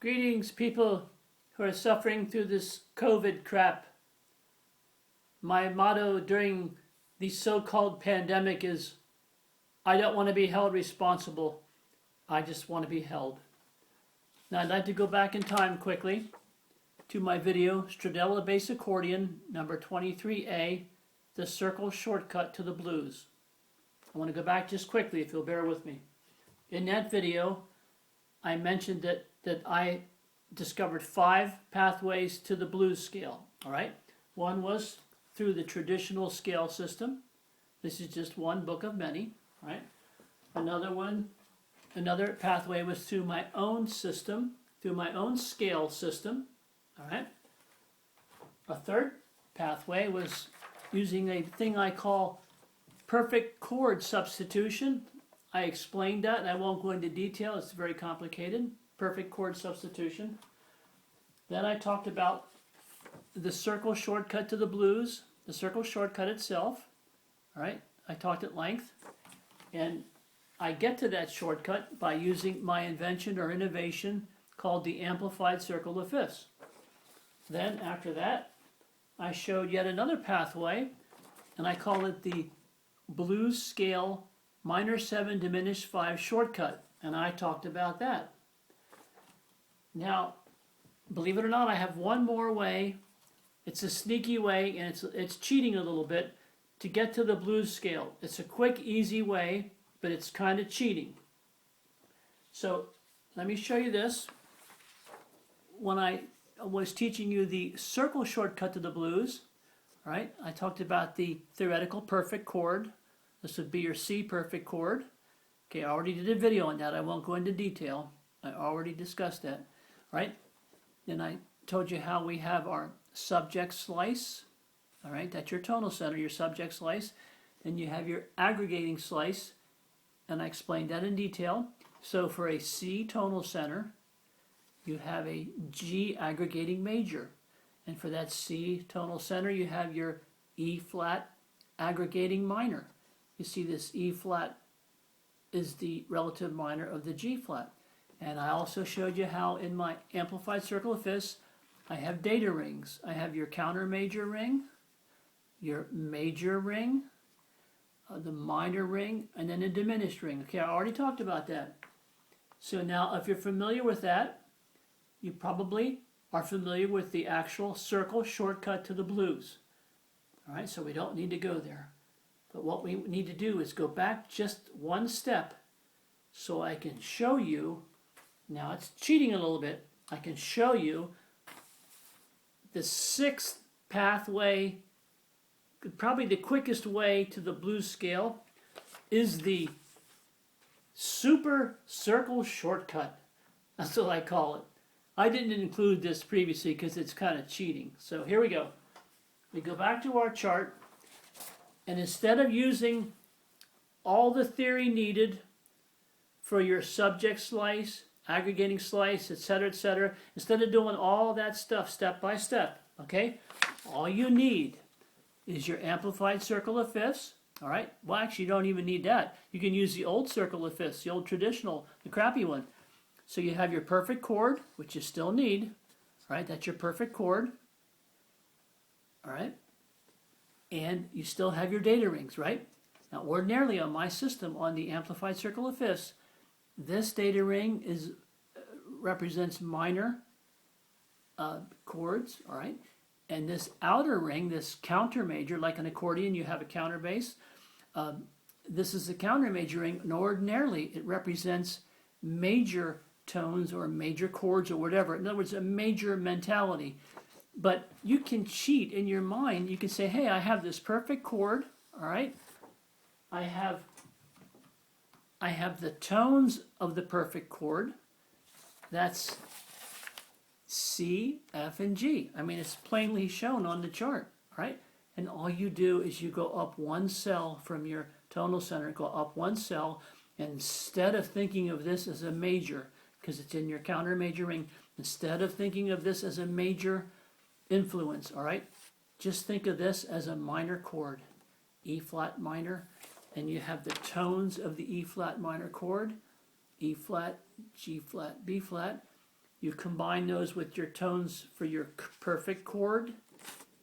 Greetings, people who are suffering through this COVID crap. My motto during the so-called pandemic is, I don't want to be held responsible. I just want to be held. Now I'd like to go back in time quickly to my video, Stradella Bass Accordion, number 23A, the circle shortcut to the blues. I want to go back just quickly if you'll bear with me. In that video, I mentioned that I discovered 5 pathways to the blues scale. All right, one was through the traditional scale system. This is just one book of many. All right, another pathway was through my own system, through my own scale system. All right, a third pathway was using a thing I call Perfect-Chord Substitution. I explained that, and I won't go into detail. It's very complicated. Perfect-Chord Substitution. Then I talked about the circle shortcut to the blues, the circle shortcut itself. All right, I talked at length, and I get to that shortcut by using my invention or innovation called the amplified circle of fifths. Then after that, I showed yet another pathway, and I call it the blues scale minor 7 diminished 5 shortcut, and I talked about that. Now, believe it or not, I have one more way. It's a sneaky way, and it's cheating a little bit to get to the blues scale. It's a quick, easy way, but it's kind of cheating. So let me show you this. When I was teaching you the circle shortcut to the blues, all right, I talked about the theoretical perfect chord. This would be your C perfect chord. Okay, I already did a video on that. I won't go into detail. I already discussed that. All right, then I told you how we have our subject slice. All right, that's your tonal center, your subject slice. Then you have your aggregating slice, and I explained that in detail. So for a C tonal center, you have a G aggregating major. And for that C tonal center, you have your E flat aggregating minor. You see this E flat is the relative minor of the G flat. And I also showed you how in my amplified circle of fifths, I have data rings. I have your counter major ring, your major ring, the minor ring, and then a diminished ring. Okay, I already talked about that. So now if you're familiar with that, you probably are familiar with the actual circle shortcut to the blues. All right, so we don't need to go there. But what we need to do is go back just one step so I can show you. Now it's cheating a little bit. I can show you the 6th pathway, probably the quickest way to the blues scale is the super circle shortcut. That's what I call it. I didn't include this previously because it's kind of cheating. So here we go. We go back to our chart, and instead of using all the theory needed for your subject slice, aggregating slice, etc., instead of doing all that stuff step by step, okay, all you need is your amplified circle of fifths. All right, well, actually, you don't even need that. You can use the old circle of fifths, the old traditional, the crappy one. So you have your perfect chord, which you still need. All right, that's your perfect chord. All right, and you still have your data rings, right? Now, ordinarily on my system, on the amplified circle of fifths, this data ring represents minor chords, all right? And this outer ring, this counter major, like an accordion, you have a counter bass. This is the counter major ring, and ordinarily it represents major tones or major chords or whatever. In other words, a major mentality. But you can cheat in your mind. You can say, hey, I have this perfect chord, all right? I have the tones of the perfect chord. That's C, F, and G. I mean, it's plainly shown on the chart, right? And all you do is you go up one cell from your tonal center, go up one cell, and instead of thinking of this as a major, because it's in your counter major ring, instead of thinking of this as a major influence, all right, just think of this as a minor chord, E flat minor, and you have the tones of the E flat minor chord, E flat, G flat, B flat, You combine those with your tones for your perfect chord.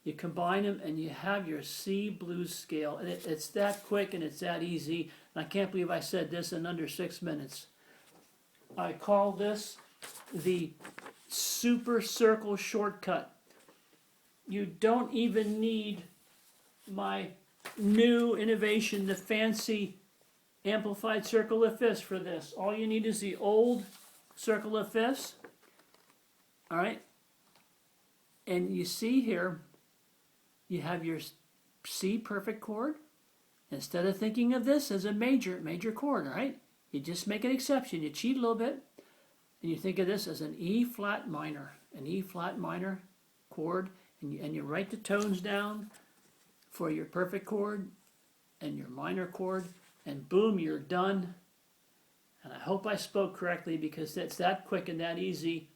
You combine them and you have your C blues scale. And it's that quick and it's that easy. And I can't believe I said this in under 6 minutes. I call this the super circle shortcut. You don't even need my new innovation, the fancy amplified circle of fifths for this. All you need is the old circle of fifths. All right. And you see here, you have your C perfect chord. Instead of thinking of this as a major chord, all right? You just make an exception. You cheat a little bit, and you think of this as an E flat minor chord, and you write the tones down for your perfect chord and your minor chord, and boom, you're done. And I hope I spoke correctly because it's that quick and that easy,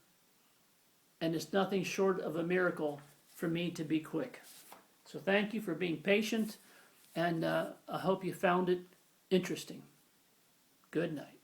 and it's nothing short of a miracle for me to be quick. So thank you for being patient, and I hope you found it interesting. Good night.